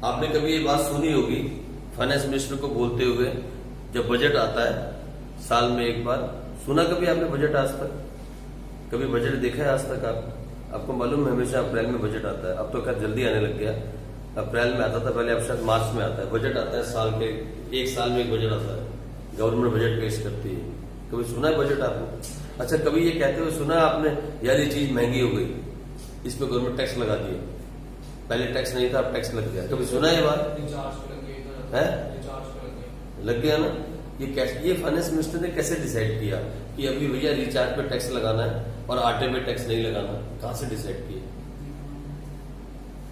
आपने कभी ये बात सुनी होगी finance minister को बोलते हुए, जब बजट आता है साल में एक बार, सुना कभी आपने बजट आज तक? कभी बजट देखा है आज तक? आपको मालूम है हमेशा अप्रैल में बजट आता है। अब तो खैर जल्दी आने लग गया, अप्रैल में आता था पहले, अब शायद मार्च में आता है। बजट आता है साल के, एक साल में एक बजट आता है, गवर्नमेंट बजट पेश करती है। कभी सुना है बजट आपने? अच्छा, कभी ये कहते हुए सुना है आपने, यार ये चीज महंगी हो गई, इस पे गवर्नमेंट टैक्स लगा दिया, पहले टैक्स नहीं था अब टैक्स लग गया? कभी सुना है ये बात? लग गया ना। ये फाइनेंस मिनिस्टर ने कैसे डिसाइड किया कि अभी भैया रिचार्ज पे टैक्स लगाना है और आटे पे टैक्स नहीं लगाना? कहां से डिसाइड किया?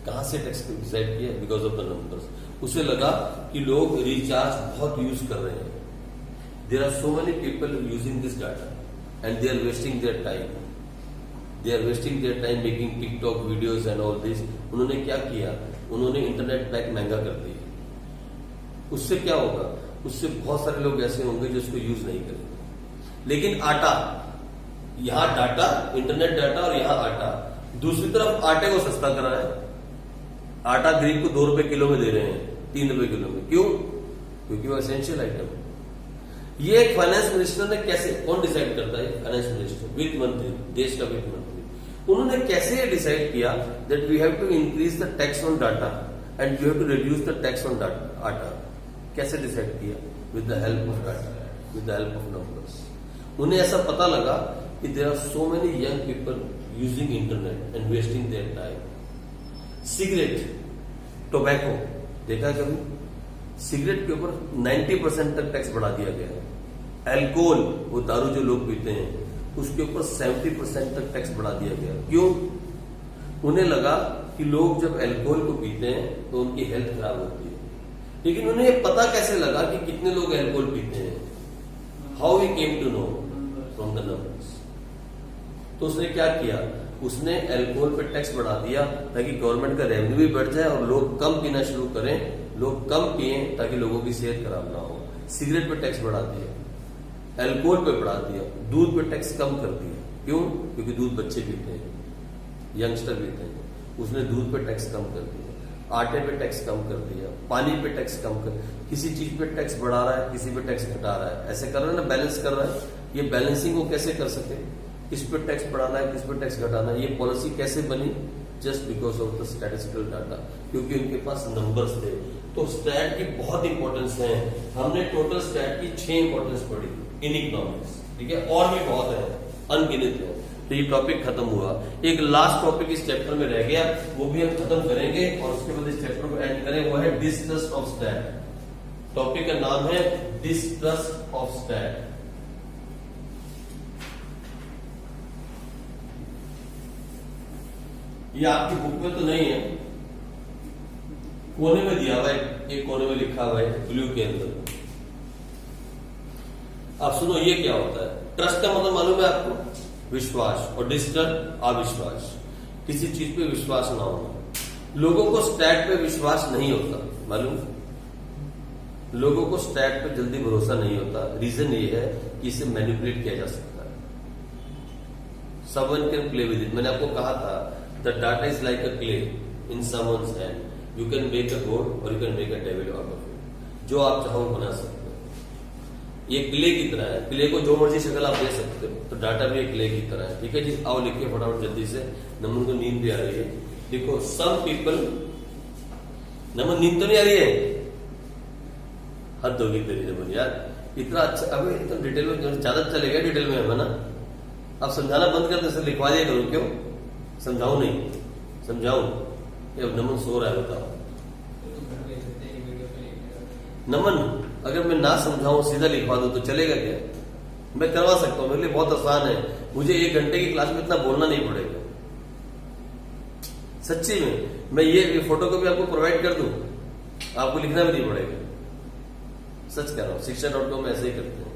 कहां से टैक्स डिसाइड किया? Because of the numbers. उसे लगा कि लोग रिचार्ज बहुत यूज कर रहे हैं, there are so many people using this data and they are wasting their time, they are wasting their time making TikTok videos and all this. उन्होंने क्या किया, उन्होंने इंटरनेट पैक महंगा कर दिया। उससे क्या होगा, उससे बहुत सारे लोग ऐसे होंगे जो इसको यूज नहीं करेंगे। लेकिन आटा, यहां डाटा, इंटरनेट डाटा और यहां आटा, दूसरी तरफ आटे को सस्ता करा है। आटा गरीब को 2 रुपए किलो में दे रहे हैं, 3 रुपए किलो में। क्यों? क्योंकि वो एसेंशियल आइटम है। ये फाइनेंस मिनिस्टर ने कैसे, कौन डिसाइड करता है? फाइनेंस मिनिस्टर, वित्त मंत्री, देश का वित्त मंत्री। उन्होंने कैसे ये डिसाइड किया that we have to increase the tax on data and we have to reduce the tax on atta? कैसे डिसाइड किया? With the help of data, with the help of numbers. उन्हें ऐसा पता लगा कि there are so many young people using internet and wasting their time. Cigarette, tobacco, देखा है कभी? सिगरेट के ऊपर 90% तक टैक्स बढ़ा दिया गया है। अल्कोहल, वो दारू जो लोग पीते हैं, उसके ऊपर 70% तक टैक्स बढ़ा दिया गया। क्यों? उन्हें लगा कि लोग जब अल्कोहल को पीते हैं तो उनकी हेल्थ खराब होती है। लेकिन उन्हें ये पता कैसे लगा कि कितने लोग अल्कोहल पीते हैं? How we came to know? From the numbers. तो उसने क्या किया, उसने अल्कोहल पे टैक्स बढ़ा दिया ताकि गवर्नमेंट का रेवेन्यू भी बढ़ जाए और लोग कम पीना शुरू करें, लोग कम पिए ताकि लोगों की सेहत खराब ना हो। सिगरेट पे टैक्स बढ़ा दिया, अल्कोहल पे बढ़ा दिया, दूध पे टैक्स कम कर दिया। क्यों? क्योंकि दूध बच्चे पीते हैं, यंगस्टर पीते हैं, उसने दूध पे टैक्स कम कर दिया, आटे पे टैक्स कम कर दिया, पानी पे टैक्स कम कर, किसी चीज पे टैक्स बढ़ा रहा है, किसी पे टैक्स घटा रहा है, ऐसे कर रहा है ना, बैलेंस कर रहा है। ये बैलेंसिंग को कैसे कर सके, किस पे टैक्स बढ़ाना है, किस पे टैक्स घटाना है, ये पॉलिसी कैसे बनी? Just because of the statistical data, क्योंकि उनके पास नंबर्स थे। तो स्टैट की बहुत इंपॉर्टेंस है। हमने टोटल स्टैट की 6 इंपॉर्टेंस पढ़ी इन इकोनॉमिक्स, ठीक है, और भी बहुत है, अनगिनत है। तो ये टॉपिक खत्म हुआ। एक लास्ट टॉपिक इस चैप्टर में रह गया, वो भी हम खत्म करेंगे और उसके बाद इस चैप्टर को एंड करें, वो है डिस्ट्रस्ट ऑफ स्टैट। टॉपिक का नाम है डिस्ट्रस्ट ऑफ स्टैट। ये आपकी बुक में तो नहीं है, कोने में दिया हुआ है, एक कोने में लिखा हुआ है ब्लू के अंदर। आप सुनो, ये क्या होता है? ट्रस्ट का मतलब मालूम है आपको? विश्वास। और डिस्ट्रस्ट, अविश्वास, किसी चीज पे विश्वास ना होना। लोगों को स्टैट पे विश्वास नहीं होता, मालूम? लोगों को स्टैट पे जल्दी भरोसा नहीं होता। रीजन ये है कि इसे मैनिपुलेट किया जा सकता है। Someone can play with it. मैंने आपको कहा था the data is like a clay in someone's hand, you can make a god or you can make a devil out of it. जो आप चाहो बना सकते हो। ये क्ले की तरह है, क्ले को जो मर्जी शक्ल आप दे सकते हो, तो डाटा भी क्ले की तरह है। ठीक है जी, आओ लिखिए फटाफट जल्दी से। नमन को नींद भी आ रही है। देखो, सम पीपल, नमन नींद तो नहीं आ रही है? हद होगी तेरी नमन यार, इतना अच्छा। अभी इतना डिटेल में ज्यादा चलेगा, डिटेल में है ना? आप समझाना बंद कर दे, लिखवा दिया करूं। क्यों समझाऊं? नहीं समझाऊं? अब नमन सो रहा है, बताओ। नमन, अगर मैं ना समझाऊं, सीधा लिखवा दूं तो चलेगा क्या? मैं करवा सकता हूं, मेरे लिए बहुत आसान है। मुझे 1 घंटे की क्लास में इतना बोलना नहीं पड़ेगा। सच्ची में मैं ये फोटो कॉपी आपको प्रोवाइड कर दूं, आपको लिखना भी नहीं पड़ेगा। सच कह रहा हूं। शिक्षा.com ऐसे ही करते हैं।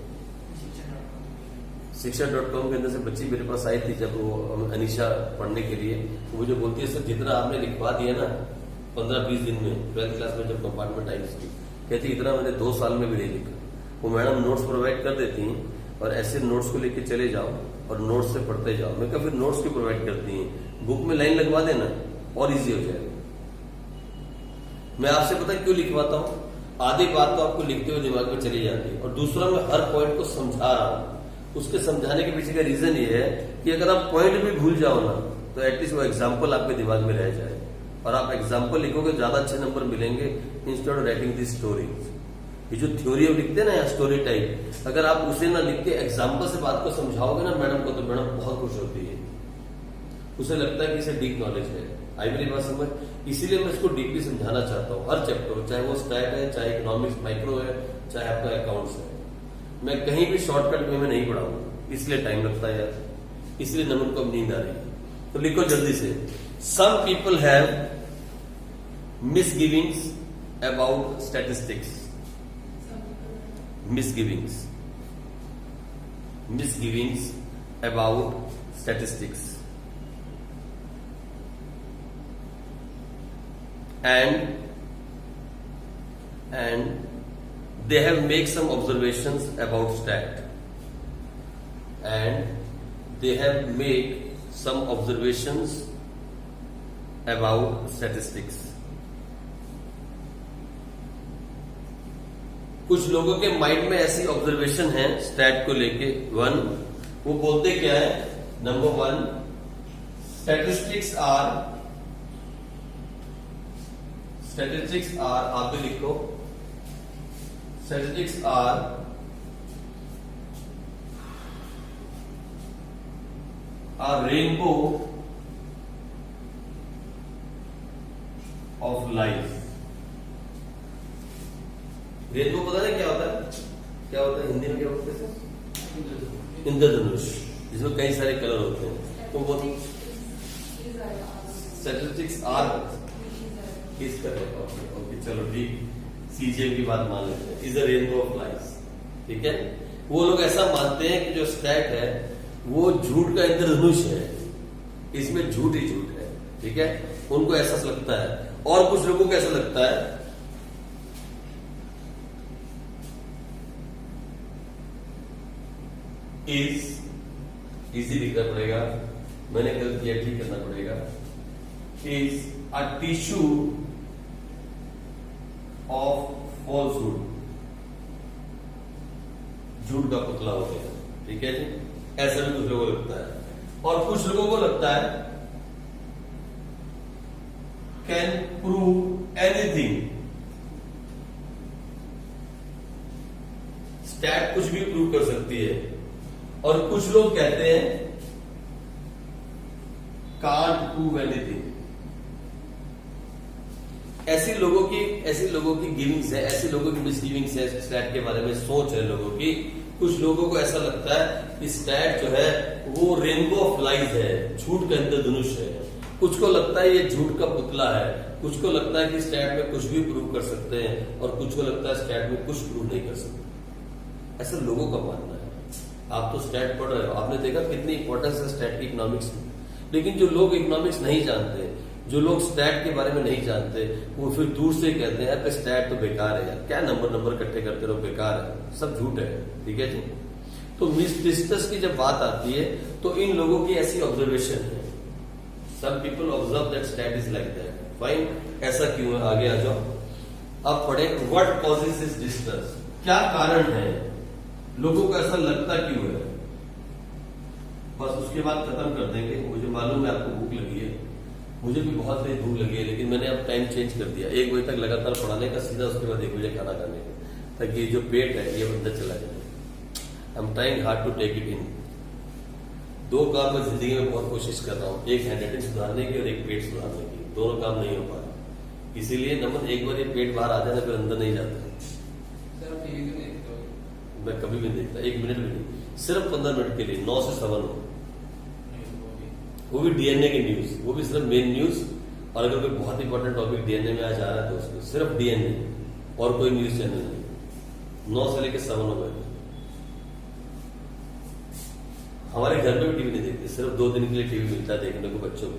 शिक्षा.com के अंदर से बच्ची मेरे पास आई थी जब वो अनीशा पढ़ने के लिए, वो मुझे बोलती है सर जितना आपने लिखवा दिया ना 15-20 दिन में, 12th क्लास में जब कंपार्टमेंट आई उसकी, कहती इतना मैंने 2 साल में भी नहीं लिखा। वो मैडम नोट्स प्रोवाइड कर देती हैं और ऐसे नोट्स को लेके चले जाओ और नोट्स से पढ़ते जाओ। मैं कहा फिर नोट्स क्यों प्रोवाइड करती हैं, बुक में लाइन लगवा देना और इजी हो जाएगा। मैं आपसे पता क्यों लिखवाता हूं? आधी बात तो आपको लिखते हुए दिमाग में चली जाती है, और दूसरा मैं हर पॉइंट को समझा रहा हूं। उसके समझाने के पीछे का रीजन ये है कि अगर आप पॉइंट भी भूल जाओ ना, तो एटलीस्ट वो एग्जाम्पल आपके दिमाग में रह जाए, और आप एग्जाम्पल लिखोगे ज्यादा अच्छे नंबर मिलेंगे instead of writing the story. ये जो थ्योरी लिखते हैं ना या स्टोरी टाइप, अगर आप उसे ना लिख के एग्जाम्पल से बात को समझाओगे ना मैडम को, तो मैडम बहुत खुश होती है। उसे लगता है कि इसे डीप नॉलेज है। आई मेरी बात समझ? इसीलिए मैं इसको डीपली समझाना चाहता हूँ हर चैप्टर, चाहे वो स्टैट है, चाहे इकोनॉमिक्स माइक्रो है, चाहे आपका अकाउंट्स है। मैं कहीं भी शॉर्टकट में नहीं पढ़ाऊंगा, इसलिए टाइम लगता है यार, इसलिए नमन को अब नींद आ रही है। तो लिखो जल्दी से। Some people have misgivings about statistics. Misgivings about statistics. And they have made some observations about stat. And they have made some observations about statistics. कुछ लोगों के माइंड में ऐसी ऑब्जर्वेशन है स्टैट को लेके। वन, वो बोलते क्या है? नंबर वन, स्टैटिस्टिक्स आर, आप भी लिखो, statistics are rainbow of life. Rainbow पता है क्या होता है? क्या होता है हिंदी में, क्या बोलते हैं? इंद्रधनुष, जिसमें कई सारे कलर होते हैं। तो वो स्टैटिस्टिक्स आर किस कलर? ओके, चलो ठीक, सीजीएम की बात मान लेते हैं। Is a rainbow of life, ठीक है। वो लोग ऐसा मानते हैं कि जो स्टैट है वो झूठ का इंद्रधनुष है, इसमें झूठ ही झूठ है, ठीक है। उनको ऐसा लगता है। और कुछ लोगों को ऐसा लगता है इजी लिखना पड़ेगा, मैंने गलत किया, ठीक करना पड़ेगा। Is a tissue of falsehood, झूठ का पुतला हो गया, ठीक है जी। ऐसा भी कुछ लोगों को लगता है। और कुछ लोगों को लगता है कैन प्रूव एनीथिंग, स्टैट कुछ भी प्रूव कर सकती है। और कुछ लोग कहते हैं कांट प्रूव एनीथिंग। ऐसे लोगों की गिविंग्स है, ऐसे लोगों की मिसगिविंग्स है, स्टैट के बारे में सोच है लोगों की। कुछ लोगों को ऐसा लगता है कि स्टैट जो है वो रेनबो ऑफ लाइज है, झूठ का इंद्रधनुष है। कुछ को लगता है ये झूठ का पुतला है, कुछ को लगता है कि स्टैट में कुछ भी प्रूव कर सकते हैं, और कुछ को लगता है स्टैट में कुछ प्रूव नहीं कर सकते। ऐसा लोगों का मानना है। आप तो स्टैट पढ़ रहे हो, आपने देखा कितनी इंपॉर्टेंस है स्टैट की इकोनॉमिक्स में। लेकिन जो लोग इकोनॉमिक्स नहीं जानते, जो लोग स्टैट के बारे में नहीं जानते, वो फिर दूर से कहते हैं यार स्टैट तो बेकार है, यार क्या नंबर इकट्ठे करते रहो, बेकार है, सब झूठ है, ठीक है जी। तो मिसडिस्टस की जब बात आती है तो इन लोगों की ऐसी ऑब्जर्वेशन है। Some people observe that stat is like that, fine. ऐसा क्यों है? आगे आ जाओ। अब पढ़े व्हाट कॉजेस दिस डिस्टर्स, क्या कारण है, लोगों को ऐसा लगता क्यों है। बस उसके बाद खत्म कर देंगे। मुझे मालूम है आपको भूख लगी है, मुझे भी बहुत तेज भूख लगी है, लेकिन मैंने अब टाइम चेंज कर दिया, 1 बजे तक लगातार पढ़ाने का, सीधा उसके बाद 1 बजे खाना खाने का, ताकि ये जो पेट है ये अंदर चला जाए। I am trying hard to take it in. 2 काम मैं जिंदगी में बहुत कोशिश कर रहा हूँ, एक हैंडराइटिंग सुधारने की और एक पेट सुधारने की। दोनों काम नहीं हो पा रहा, इसीलिए नंबर एक बार ये पेट बाहर आ जाए फिर अंदर नहीं जाता। मैं कभी भी नहीं देखता, 1 मिनट भी नहीं, सिर्फ 15 मिनट के लिए, 9 से 7 हो, वो भी डीएनए की न्यूज, वो भी सिर्फ मेन न्यूज। और अगर कोई बहुत इंपॉर्टेंट टॉपिक डीएनए में आ जा रहा है तो उसको सिर्फ डीएनए और कोई न्यूज चैनल नहीं। 9 से लेकर 7 हो गए। हमारे घर में भी टीवी नहीं देखते, सिर्फ 2 दिन के लिए टीवी मिलता है देखने को बच्चों को।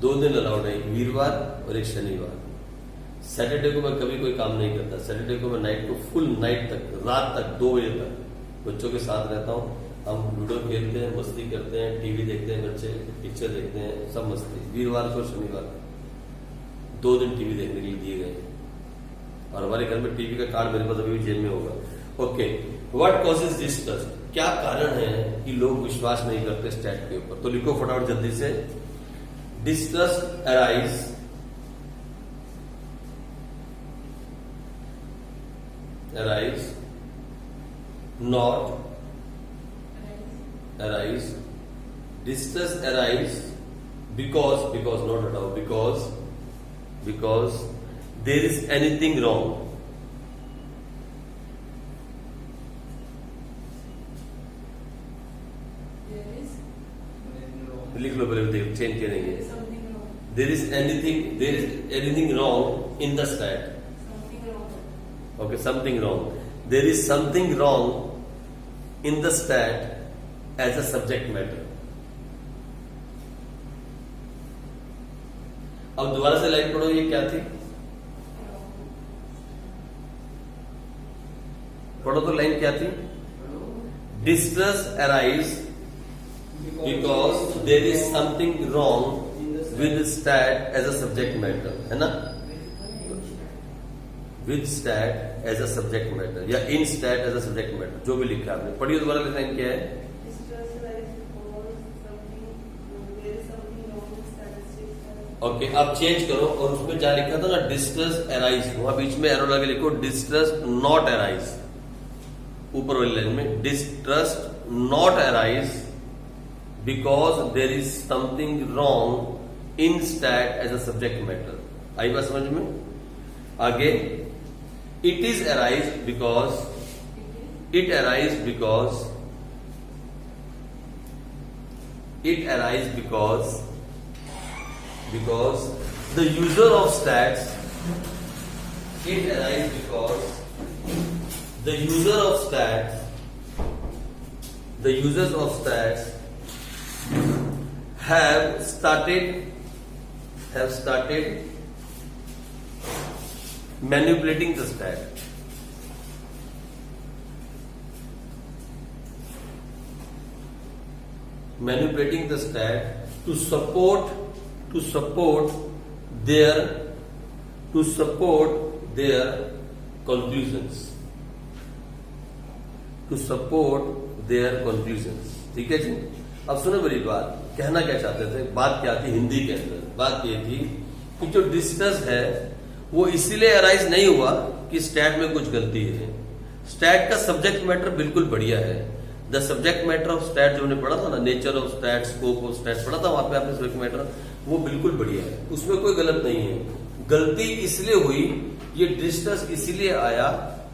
2 दिन अलाउड है, एक वीरवार और एक शनिवार। सैटरडे को मैं कभी कोई काम नहीं करता। सैटरडे को मैं नाइट को, फुल नाइट तक, रात तक 2 बजे तक बच्चों के साथ रहता हूँ। हम लूडो खेलते हैं, मस्ती करते हैं, टीवी देखते हैं, बच्चे पिक्चर देखते हैं, सब मस्ती। वीरवार को, शनिवार 2 दिन टीवी देखने के लिए दिए गए। और हमारे घर में टीवी का कार्ड मेरे पास अभी भी जेब में होगा। ओके, व्हाट कॉजेज डिस्ट्रस्ट, क्या कारण है कि लोग विश्वास नहीं करते स्टैट के ऊपर? तो लिखो फटाफट जल्दी से। Distrust arise not arise, distress arise because not at all, because there is anything wrong, लिख लो पहले, चेंज करेंगे। there is anything wrong in the stat, Okay, something wrong. There is something wrong in the stat as a subject matter. अब दोबारा से line पढ़ो, ये क्या थी? पढ़ो तो लाइन क्या थी? Distress arise because there is something wrong with stat as a subject matter, है ना? With stat as a subject matter या in stat as a subject matter, जो भी लिखा आपने. पढ़िए दोबारा लाइन क्या है? ओके, अब चेंज करो और उसमें जहां लिखा था ना डिस्ट्रेस अराइज, वहां बीच में एरो लगे लिखो डिस्ट्रेस नॉट अराइज. ऊपर वाली लाइन में distress not arise because there is something wrong in stat as a subject matter. आई बात समझ में? आगे it is arise because it arise because the user of stats, it arises because the users of stats have started manipulating the stat. Manipulating the stat to support their conclusions. ठीक है जी. अब सुनो मेरी बात, कहना क्या चाहते थे, बात क्या थी हिंदी के अंदर? बात ये थी कि जो डिस्ट्रेस है वो इसीलिए अराइज नहीं हुआ कि स्टैट में कुछ गलती है. स्टैट का सब्जेक्ट मैटर बिल्कुल बढ़िया है. The subject matter of stat जो हमने पढ़ा था ना, nature of stat, scope of stat पढ़ा था, वहां पे आपने सब्जेक्ट मैटर, वो बिल्कुल बढ़िया है, उसमें कोई गलत नहीं है. गलती इसलिए हुई, ये डिस्ट्रेस इसीलिए आया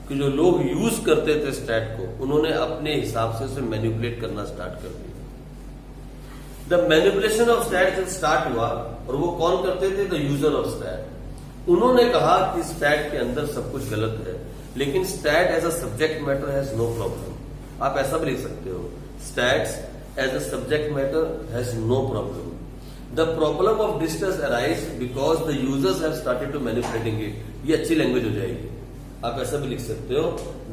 कि जो लोग यूज करते थे स्टैट को, उन्होंने अपने हिसाब से उसे मैनिपुलेट करना स्टार्ट कर दिया. द मैनिपुलेशन ऑफ स्टैट जब स्टार्ट हुआ, और वो कौन करते थे? The user of stat. उन्होंने कहा कि स्टैट के अंदर सब कुछ गलत है, लेकिन stat as a subject matter has no problem. आप ऐसा भी लिख सकते हो, stats as a subject matter has no problem. The problem of distress arise because the users have started to manipulating it. ये अच्छी लैंग्वेज हो जाएगी. आप ऐसा भी लिख सकते हो,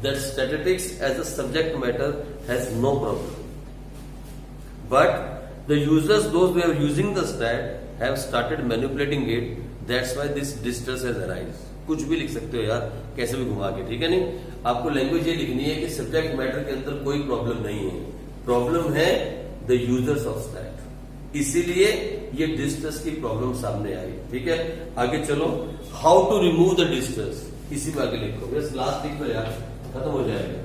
that statistics as a subject matter has no problem, but the users, those who are using the stat, have started manipulating it. That's why this distress has arise. कुछ भी लिख सकते हो यार, कैसे भी घुमा के, ठीक है नहीं? आपको लैंग्वेज ये लिखनी है कि सब्जेक्ट मैटर के अंदर कोई प्रॉब्लम नहीं है, प्रॉब्लम है द यूजर्स ऑफ स्टैट. इसीलिए ये डिस्ट्रेस की प्रॉब्लम सामने आई. ठीक है, आगे चलो. How to remove the distress, इसी में आगे लिखो. बस लास्ट लिख लो यार, खत्म हो जाएगा.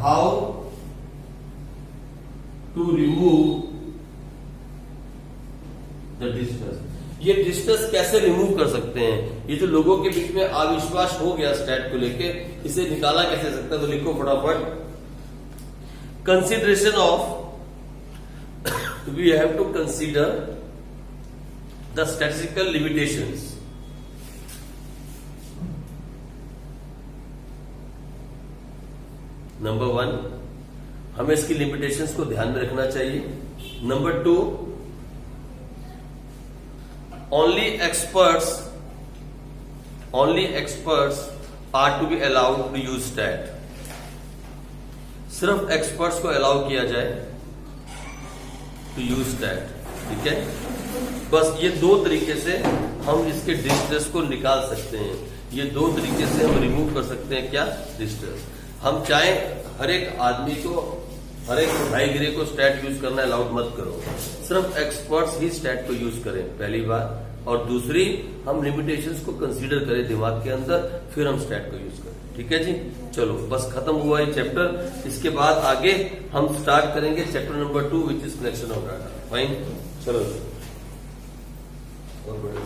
How to remove the distress. ये डिस्ट्रेस कैसे रिमूव कर सकते हैं? ये जो लोगों के बीच में अविश्वास हो गया स्टैट को लेके, इसे निकाला कैसे सकता है? तो लिखो फटाफट. Consideration of, we have to consider the statistical limitations. Number 1, हमें इसकी लिमिटेशंस को ध्यान में रखना चाहिए. Number 2, only experts are to be allowed to use stat. सिर्फ एक्सपर्ट्स को अलाउ किया जाए टू यूज स्टैट. ठीक है, बस ये दो तरीके से हम इसके डिस्ट्रेस को निकाल सकते हैं. ये दो तरीके से हम रिमूव कर सकते हैं. क्या? डिस्ट्रेस. हम चाहे हर एक आदमी को, हर एक भाईगिरी को स्टैट यूज करना अलाउड मत करो. सिर्फ एक्सपर्ट्स ही स्टैट को यूज करें, पहली बात. और दूसरी, हम लिमिटेशंस को कंसीडर करें दिमाग के अंदर, फिर हम स्टैट को यूज करें. ठीक है जी, चलो बस खत्म हुआ ये चैप्टर. इसके बाद आगे हम स्टार्ट करेंगे chapter number 2 which is collection of data. Fine, चलो और बढ़िया.